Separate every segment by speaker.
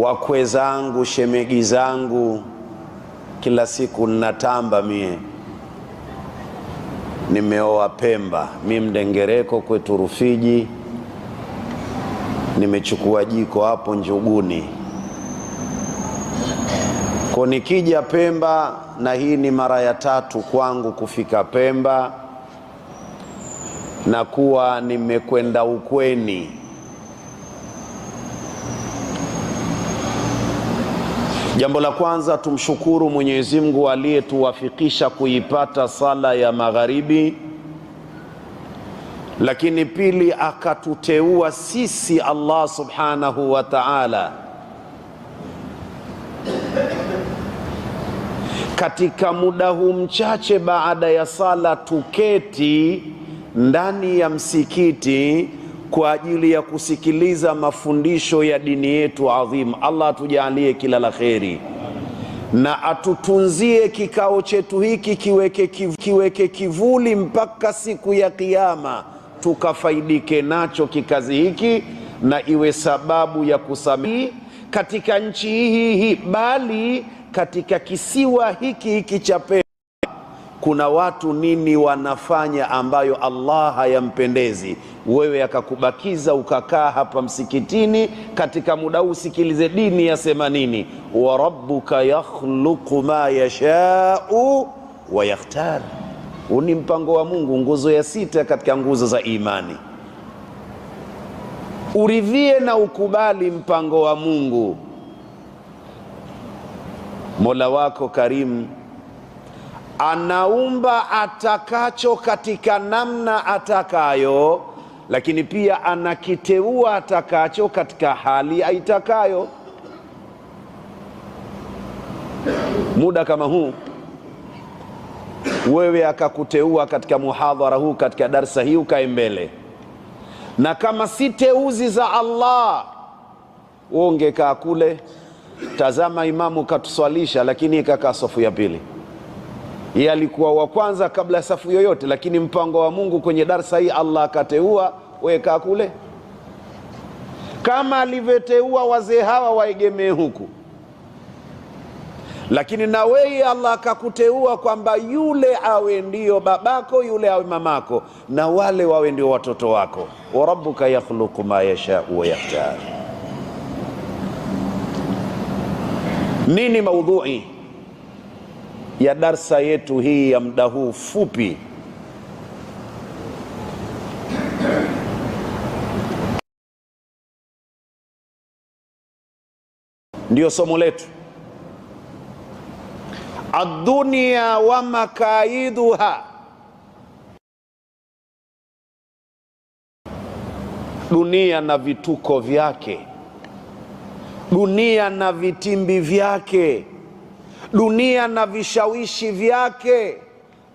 Speaker 1: wakwe zangu, shemegi zangu, kila siku natamba mie. Nimeoa Pemba, mimi Mdengereko kwetu Rufiji. Nimechukua jiko hapo Njuguni. Kwa nikija Pemba, na hii ni mara ya 3 kwangu kufika Pemba, na kuwa nimekwenda ukweni. Jambo la kwanza, tumshukuru Mwenyezi Mungu aliyetuwafikisha kuipata sala ya magharibi. Lakini pili, akatuteua sisi Allah subhanahu wa ta'ala katika muda huu mchache baada ya sala tuketi ndani ya msikiti kwa ajili ya kusikiliza mafundisho ya dini yetu adhim. Allah atujalie kila la kheri, na atutunzie kikao chetu hiki, kiweke kivuli mpaka siku ya Kiyama, tukafaidike nacho kikazi hiki, na iwe sababu ya kusamehe katika nchi hii, bali katika kisiwa hiki cha Pemba. Kuna watu nini wanafanya ambayo Allah hayampendezi. Wewe akakubakiza ukakaa hapa msikitini katika muda huu, sikilize dini yasema nini. Wa rabbuka yakhluqu ma yasha'u wa yakhtar. Uni mpango wa Mungu, nguzo ya 6 katika nguzo za imani. Uridhie na ukubali mpango wa Mungu. Mola wako karimu anaumba atakacho katika namna atakayo, lakini pia anakiteua atakacho katika hali aitakayo. Muda kama huu wewe akakuteua katika muhadhara huu, katika darsa hii, ukae mbele, na kama si teuzi za Allah ungekaa kule. Tazama, imamu katuswalisha, lakini ikakaa safu ya pili. Yeye alikuwa wa kwanza kabla ya safu yoyote, lakini mpango wa Mungu kwenye darsa hii Allah akateua wewe kaa kule, kama alivyoteua wazee hawa waegemee huku. Lakini na wewe Allah akakuteua kwamba yule awe ndio babako, yule awe mamako, na wale wawe ndio watoto wako. Wa rabbuka yakhluqu ma yasha'u wa yakhtar. Nini maudhui ya darsa yetu hii ya muda huu fupi? Ndio somo letu, ad-dunya wa makaiduha. Dunia na vituko vyake, dunia na vitimbi vyake, dunia na vishawishi vyake,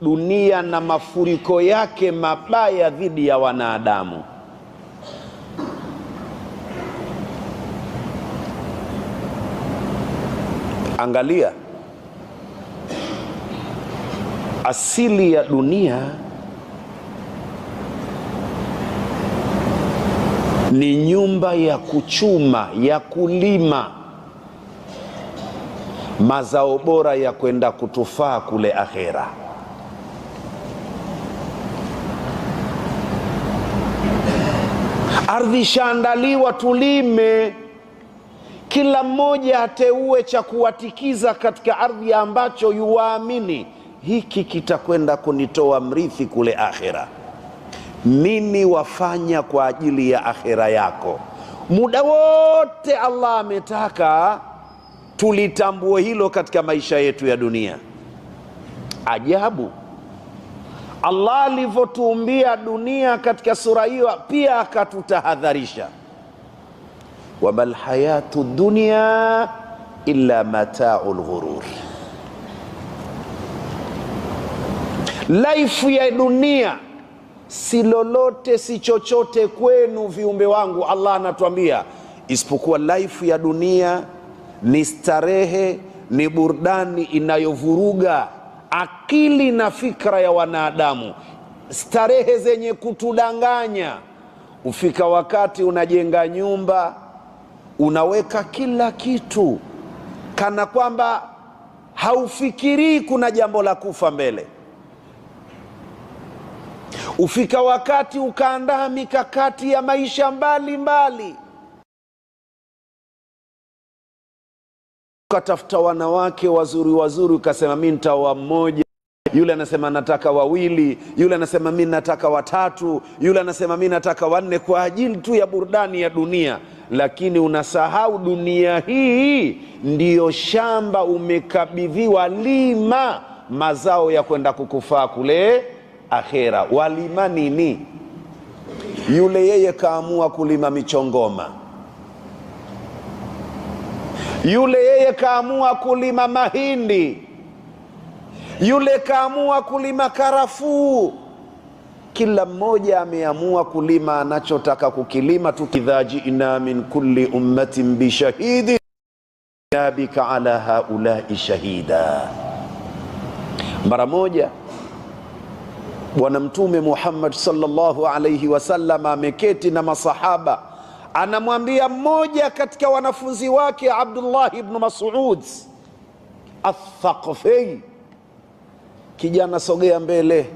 Speaker 1: dunia na mafuriko yake mabaya dhidi ya wanadamu. Angalia, asili ya dunia ni nyumba ya kuchuma, ya kulima mazao bora ya kwenda kutufaa kule akhera. Ardhi shaandaliwa tulime, kila mmoja ateue cha kuwatikiza katika ardhi ambacho yuwaamini hiki kitakwenda kunitoa mrithi kule akhera. Nini wafanya kwa ajili ya akhera yako? Muda wote Allah ametaka tulitambue hilo katika maisha yetu ya dunia. Ajabu, Allah alivyotuumbia dunia katika sura hiyo pia akatutahadharisha, wamal hayatu dunya illa mata'ul ghurur. Life ya dunia si lolote, si chochote kwenu viumbe wangu. Allah anatuambia isipokuwa life ya dunia ni starehe, ni burudani inayovuruga akili na fikra ya wanadamu, starehe zenye kutudanganya. Ufika wakati unajenga nyumba, unaweka kila kitu kana kwamba haufikirii kuna jambo la kufa mbele. Ufika wakati ukaandaa mikakati ya maisha mbalimbali, ukatafuta wanawake wazuri wazuri, ukasema mimi nitaoa mmoja, yule anasema nataka wawili, yule anasema mimi nataka watatu, yule anasema mimi nataka wanne, kwa ajili tu ya burudani ya dunia. Lakini unasahau dunia hii ndiyo shamba umekabidhiwa, lima mazao ya kwenda kukufaa kule akhera. Walima nini? Yule yeye kaamua kulima michongoma, yule yeye kaamua kulima mahindi, yule kaamua kulima karafuu. Kila mmoja ameamua kulima anachotaka kukilima. Idha ji'na min kulli ummatin bi shahidin bika ala haulai shahida. Mara moja Bwana Mtume Muhammad sallallahu alayhi wasallam ameketi na masahaba, anamwambia mmoja katika wanafunzi wake Abdullah ibn Mas'ud Athaqafi, kijana sogea mbele,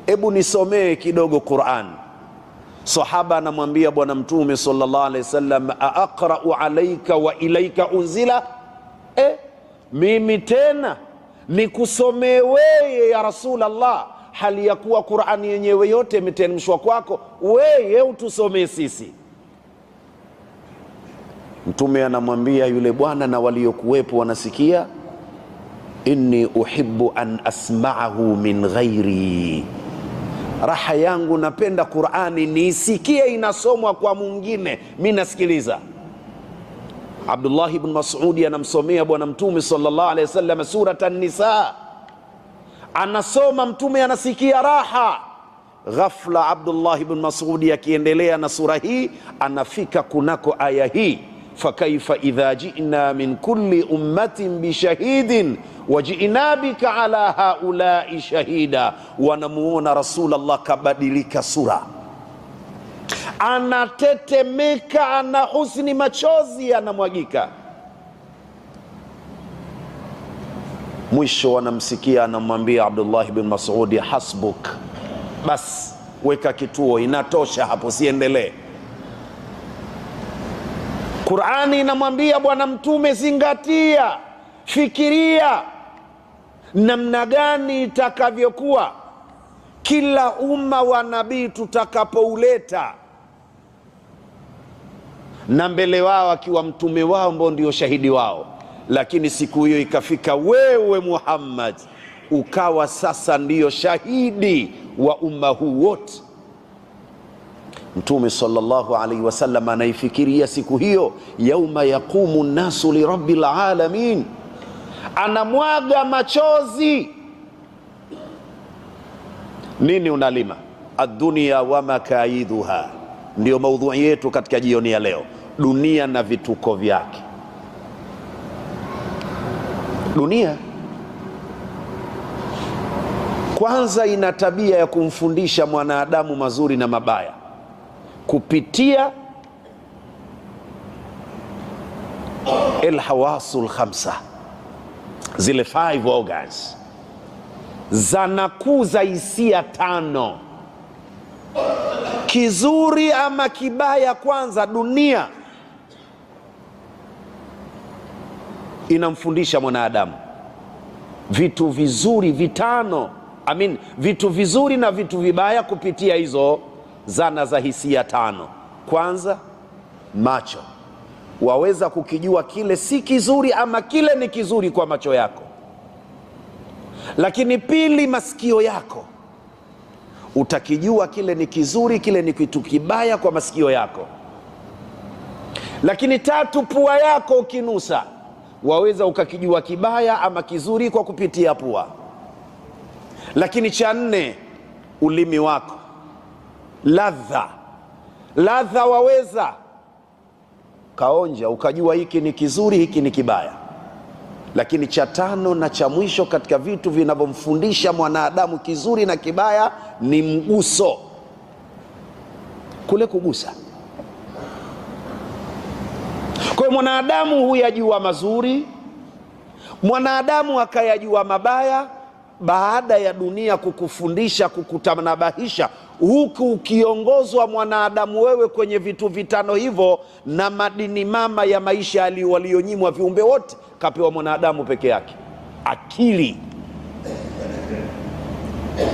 Speaker 1: hebu nisomee kidogo Qur'an. Sahaba anamwambia Bwana Mtume sallallahu alayhi wasallam, aqra'u alayka wa ilayka unzila, mimi tena nikusomee wewe ya Rasulullah, hali ya kuwa Qur'ani yenyewe yote imeteremshwa kwako, wewe utusomee sisi. Mtume anamwambia yule bwana na waliokuwepo wanasikia, inni uhibbu an asma'ahu min ghairi, raha yangu napenda Qur'ani niisikie inasomwa kwa mwingine, mimi nasikiliza. Abdullah ibn Mas'ud anamsomea Bwana Mtume sallallahu alayhi wasallam surata an-Nisa, anasoma, Mtume anasikia raha. Ghafla Abdullah ibn Mas'ud akiendelea na sura hii, anafika kunako aya hii, fakaifa idha ji'na min kulli ummatin bishahidin waji'na bika ala haulai shahida. Wanamuona Rasulullah kabadilika sura, anatetemeka, ana husni, machozi anamwagika. Mwisho wanamsikia anamwambia Abdullah ibn Mas'ud, hasbuk, bas weka kituo, inatosha hapo, siendelee. Qur'ani inamwambia Bwana Mtume, zingatia, fikiria namna gani itakavyokuwa kila umma wa nabii tutakapouleta, na mbele wao akiwa mtume wao ambao ndio shahidi wao. Lakini siku hiyo ikafika, wewe Muhammad ukawa sasa ndiyo shahidi wa umma huu wote. Mtume sallallahu alaihi wasallam anaifikiria siku hiyo, yauma yaqumu nasu li rabbil alamin, anamwaga machozi. Nini unalima? Ad-dunya wa makaiduha, ndio maudhui yetu katika jioni ya leo. Dunia na vituko vyake. Dunia kwanza ina tabia ya kumfundisha mwanadamu mazuri na mabaya kupitia alhawasul khamsa, zile 5 organs, zanakuza hisia 5, kizuri ama kibaya. Kwanza dunia inamfundisha mwanadamu vitu vizuri vitano, vitu vizuri na vitu vibaya kupitia hizo zana za hisia 5. Kwanza, macho. Waweza kukijua kile si kizuri ama kile ni kizuri kwa macho yako. Lakini pili, masikio yako, utakijua kile ni kizuri, kile ni kitu kibaya kwa masikio yako. Lakini tatu, pua yako, ukinusa waweza ukakijua kibaya ama kizuri kwa kupitia pua. Lakini cha 4, ulimi wako, ladha waweza kaonja ukajua hiki ni kizuri, hiki ni kibaya. Lakini cha 5 na cha mwisho katika vitu vinavyomfundisha mwanadamu kizuri na kibaya ni mguso, kule kugusa. Kwa mwanadamu huyajua mazuri, mwanadamu akayajua mabaya. Baada ya dunia kukufundisha, kukutanabahisha, huku ukiongozwa mwanadamu wewe kwenye vitu vitano hivyo, na madini mama ya maisha walionyimwa viumbe wote kapewa mwanadamu peke yake, akili.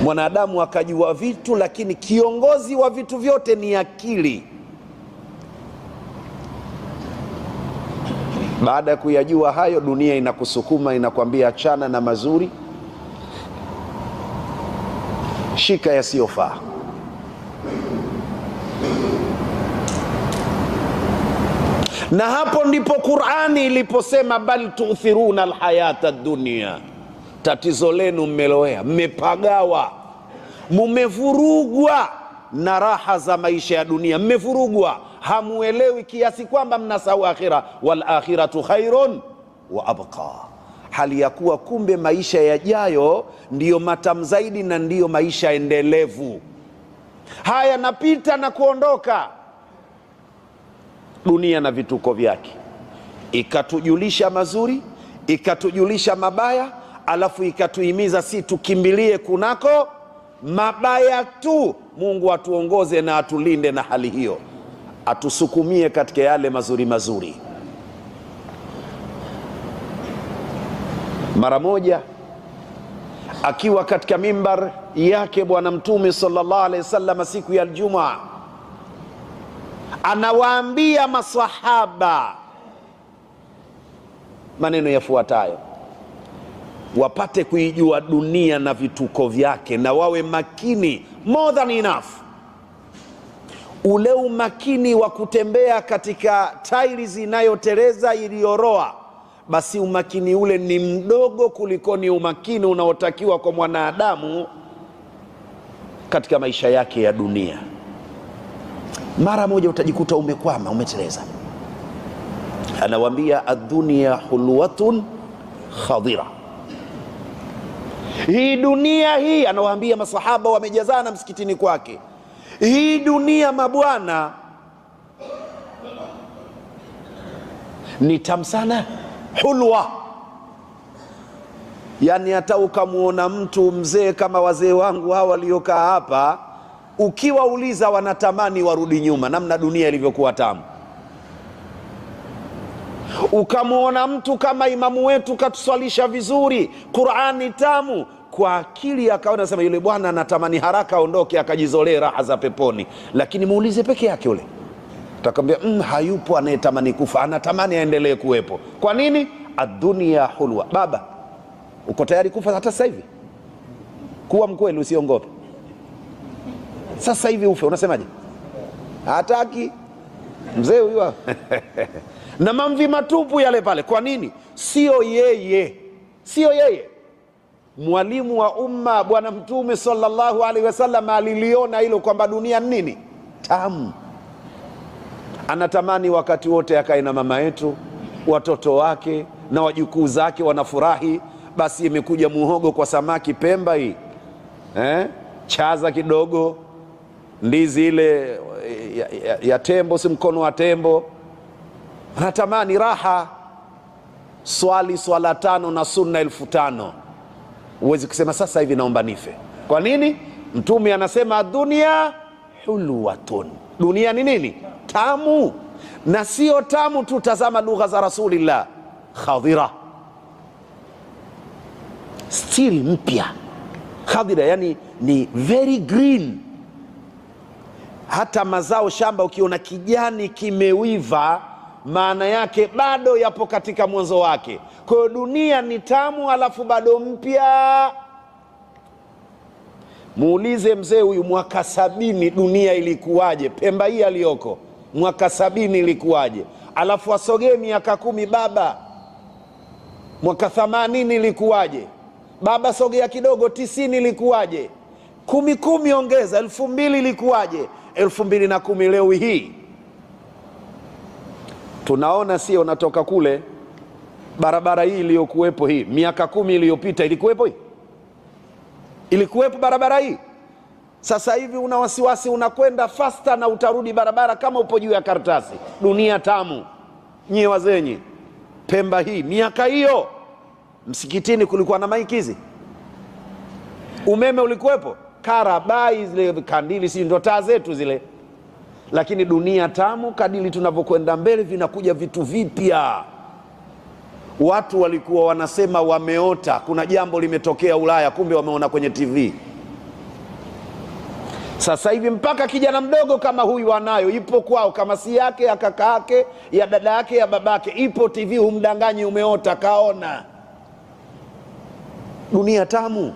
Speaker 1: Mwanadamu akajua vitu, lakini kiongozi wa vitu vyote ni akili. Baada ya kuyajua hayo, dunia inakusukuma, inakwambia achana na mazuri, shika yasiyofaa. Na hapo ndipo Qur'ani iliposema bal tu'thiruna alhayata dunya. Tatizo lenu mmeloea, mmepagawa, mmevurugwa na raha za maisha ya dunia, mmevurugwa, hamuelewi kiasi kwamba mnasahau akhira. Wal akhiratu khairun wa abqa, hali ya kuwa kumbe maisha yajayo ndiyo matamu zaidi na ndiyo maisha endelevu. Haya napita na kuondoka. Dunia na vituko vyake ikatujulisha mazuri, ikatujulisha mabaya, alafu ikatuhimiza si tukimbilie kunako mabaya tu. Mungu atuongoze na atulinde na hali hiyo, atusukumie katika yale mazuri mazuri. Mara moja akiwa katika mimbar yake Bwana Mtume sallallahu alaihi wasallam siku ya Ijumaa, anawaambia masahaba maneno yafuatayo, wapate kuijua dunia na vituko vyake, na wawe makini more than enough. Ule umakini wa kutembea katika tiles inayoteleza iliyoroa, basi umakini ule ni mdogo kuliko ni umakini unaotakiwa kwa mwanadamu katika maisha yake ya dunia. Mara moja utajikuta umekwama, umeteleza. Anawaambia ad-dunya hulwatun khadira. Hii dunia hii, anawaambia masahaba wamejazana msikitini kwake, hii dunia mabwana ni tamu sana, hulwa. Yani hata ukamuona mtu mzee kama wazee wangu hawa waliokaa hapa, ukiwauliza wanatamani warudi nyuma, namna dunia ilivyokuwa tamu. Ukamuona mtu kama imamu wetu katuswalisha vizuri, Qur'ani tamu, kwa akili akaona sema yule bwana anatamani haraka aondoke akajizolee raha za peponi. Lakini muulize peke yake yule, utakwambia hayupo anayetamani kufa, anatamani aendelee kuwepo. Kwa nini? Ad-dunya hulwa. Baba, uko tayari kufa hata sasa hivi? Kuwa mkweli, usiongope. Sasa hivi ufe, unasemaje? Hataki mzee huyu na mamvi matupu yale pale. Kwa nini? Sio yeye, sio yeye. Mwalimu wa umma Bwana Mtume sallallahu alaihi wasallam aliliona hilo, kwamba dunia nini? Tamu. Anatamani wakati wote akae na mama yetu, watoto wake na wajukuu zake wanafurahi. Basi imekuja muhogo kwa samaki Pemba hii, chaza kidogo, ndizi ile ya tembo, si mkono wa tembo. Anatamani raha. Swali swala 5 na sunna 1500. Uwezi kusema sasa hivi naomba nife. Kwa nini? Mtume anasema dunia hulwatun. Dunia ni nini? Tamu. Na sio tamu tu, tazama lugha za Rasulillah, khadira, still mpya. Khadira yani ni very green. Hata mazao shamba ukiona kijani kimewiva, maana yake bado yapo katika mwanzo wake. Kwa hiyo dunia ni tamu, alafu bado mpya. Muulize mzee huyu mwaka 70 dunia ilikuwaje? Pemba hii aliyoko mwaka 70 ilikuwaje? Alafu asogee miaka 10, baba, mwaka 80 ilikuwaje? Baba sogea kidogo, 90 ilikuwaje? 10 ongeza 2000 ilikuwaje? 2010 leo hii tunaona sio, natoka kule barabara hii iliyokuwepo hii miaka 10 iliyopita ilikuwepo hii? Ilikuwepo barabara hii? Sasa hivi una wasiwasi, unakwenda faster na utarudi barabara kama upo juu ya karatasi. Dunia tamu. Nyie wazenyi Pemba hii, miaka hiyo msikitini kulikuwa na maikizi, umeme ulikuwepo, karabai zile kandili, si ndo taa zetu zile. Lakini dunia tamu, kadili tunavyokwenda mbele vinakuja vitu vipya. Watu walikuwa wanasema wameota kuna jambo limetokea Ulaya, kumbe wameona kwenye TV. Sasa hivi mpaka kijana mdogo kama huyu anayo, ipo kwao, kama si yake ya kaka yake, ya dada yake, ya babake, ipo TV, humdanganyi umeota, kaona. Dunia tamu.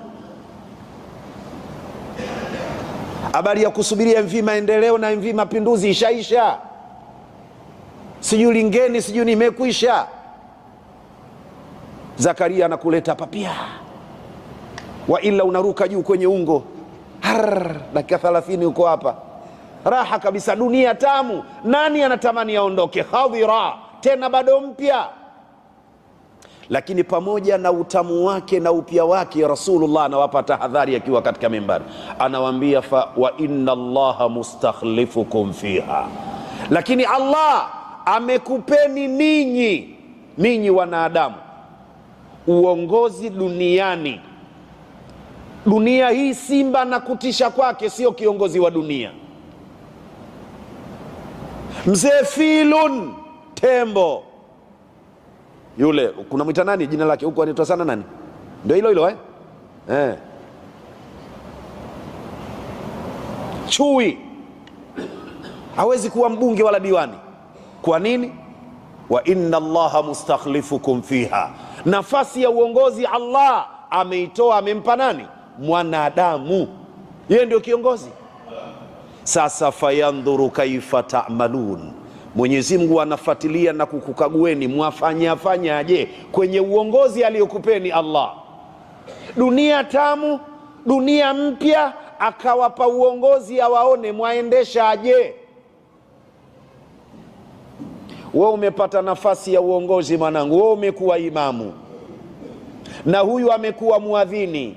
Speaker 1: Habari ya kusubiria MV Maendeleo na MV Mapinduzi ishaisha. Sijui Lingeni, sijui nimekwisha. Zakaria anakuleta papia, wa ila unaruka juu kwenye ungo, dakika 30 uko hapa, raha kabisa. Dunia tamu. Nani anatamani aondoke? Khadira, tena bado mpya. Lakini pamoja na utamu wake na upya wake, Rasulullah anawapa tahadhari akiwa katika mimbari, anawaambia wa inna Allaha mustakhlifukum fiha, lakini Allah amekupeni ninyi wanadamu uongozi duniani. Dunia hii, simba na kutisha kwake, sio kiongozi wa dunia. Mzee Filun, tembo yule, kuna mwita nani jina lake huko, anaitwa sana nani? Ndio hilo chui hawezi kuwa mbunge wala diwani. Kwa nini? Wa inna Allaha mustakhlifukum fiha. Nafasi ya uongozi Allah ameitoa, amempa nani? Mwanadamu. Yeye ndio kiongozi. Sasa fayandhuru kaifa ta'malun, Mwenyezi Mungu anafuatilia na kukukagueni mwafanyaje kwenye uongozi aliyokupeni Allah. Dunia tamu, dunia mpya, akawapa uongozi awaone mwaendesha aje. Wewe umepata nafasi ya uongozi mwanangu, wewe umekuwa imamu, na huyu amekuwa muadhini,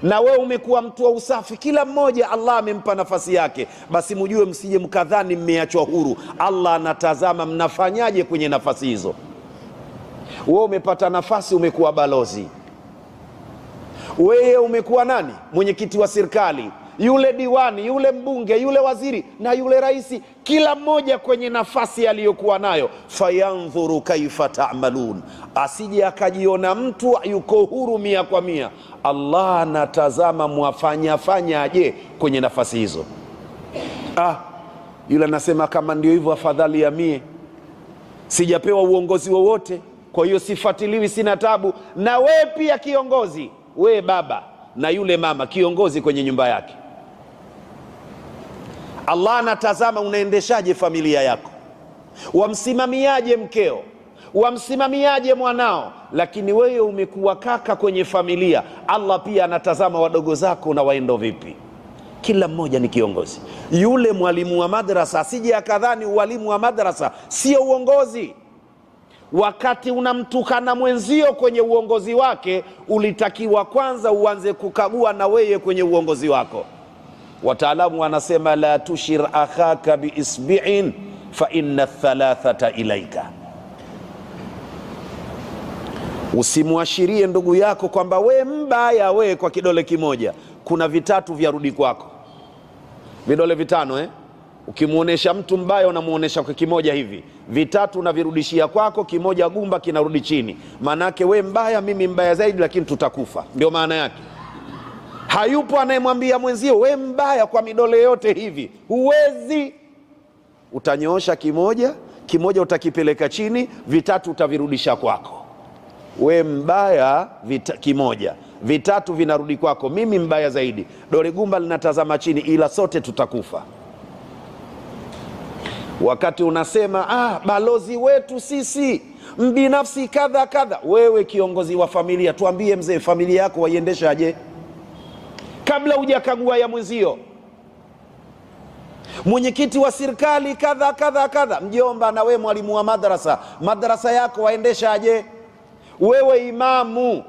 Speaker 1: na wewe umekuwa mtu wa usafi. Kila mmoja Allah amempa nafasi yake. Basi mjue, msije mkadhani mmeachwa huru. Allah anatazama mnafanyaje kwenye nafasi hizo. Wewe umepata nafasi, umekuwa balozi, wewe umekuwa nani? Mwenyekiti wa serikali, yule diwani, yule mbunge, yule waziri na yule raisi, kila mmoja kwenye nafasi aliyokuwa nayo. Fayanzuru kaifa ta'malun, asije akajiona mtu yuko huru 100%. Allah anatazama mwafanyaje kwenye nafasi hizo. Yule anasema kama ndio hivyo, afadhali ya mie, sijapewa uongozi wowote, kwa hiyo sifuatiliwi, sina tabu. Na we pia kiongozi, we baba na yule mama kiongozi kwenye nyumba yake. Allah anatazama unaendeshaje familia yako, wamsimamiaje mkeo, wamsimamiaje mwanao. Lakini wewe umekuwa kaka kwenye familia, Allah pia anatazama wadogo zako na waendo vipi. Kila mmoja ni kiongozi. Yule mwalimu wa madrasa asije akadhani ualimu wa madrasa sio uongozi. Wakati unamtukana mwenzio kwenye uongozi wake, ulitakiwa kwanza uanze kukagua na wewe kwenye uongozi wako. Wataalamu wanasema la tushir akhaka biisbi'in fa inna thalathata ilaika, usimwashirie ndugu yako kwamba we mbaya we kwa kidole kimoja, kuna vitatu vyarudi kwako. Vidole vitano Ukimuonesha mtu mbaya unamuonesha kwa kimoja hivi, vitatu unavirudishia kwako, kimoja gumba kinarudi chini. Manake we mbaya, mimi mbaya zaidi, lakini tutakufa. Ndio maana yake. Hayupo anayemwambia mwenzio we mbaya kwa midole yote hivi, huwezi. Utanyoosha kimoja utakipeleka chini, vitatu utavirudisha kwako. We mbaya kimoja, vitatu vinarudi kwako, mimi mbaya zaidi, dole gumba linatazama chini, ila sote tutakufa. Wakati unasema balozi wetu sisi mbinafsi kadha kadha, wewe kiongozi wa familia, tuambie mzee, familia yako waiendeshaje kabla hujakagua ya mwenzio. Mwenyekiti wa serikali kadha kadha kadha, mjomba, na wewe mwalimu wa madrasa yako waendeshaje? Wewe imamu,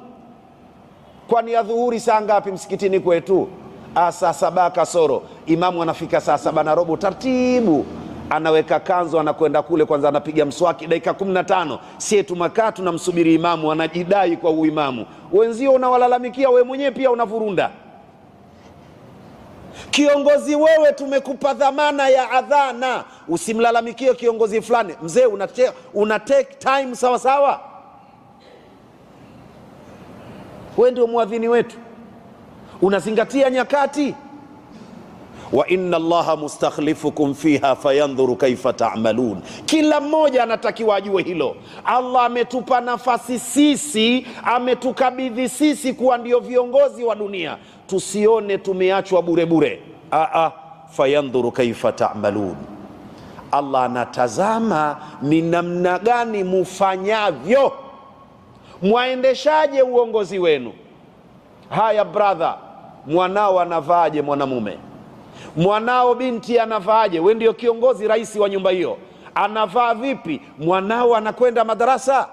Speaker 1: kwani ya dhuhuri saa ngapi msikitini kwetu? Saa 7 kasoro. Imamu anafika saa 7 na robo taratibu, anaweka kanzu, anakwenda kule, kwanza anapiga mswaki dakika 15. Sie tumakaa tunamsubiri imamu, anajidai kwa uimamu. Wenzio unawalalamikia, we mwenyewe pia unavurunda. Kiongozi wewe, tumekupa dhamana ya adhana, usimlalamikie kiongozi fulani. Mzee, una take time sawa sawa. Wewe ndio muadhini wetu, unazingatia nyakati. Wa inna Allaha mustakhlifukum fiha fayandhuru kaifa ta'malun. Kila mmoja anatakiwa ajue hilo. Allah ametupa nafasi sisi, ametukabidhi sisi kuwa ndio viongozi wa dunia. Tusione tumeachwa bure bure. Fayandhuru kaifa ta'malun. Allah anatazama ni namna gani mufanyavyo, mwaendeshaje uongozi wenu. Haya brother, mwanao anavaaje mwanamume? Mwanao binti anavaaje? Wewe ndio kiongozi, rais wa nyumba hiyo, anavaa vipi? Mwanao anakwenda madarasa?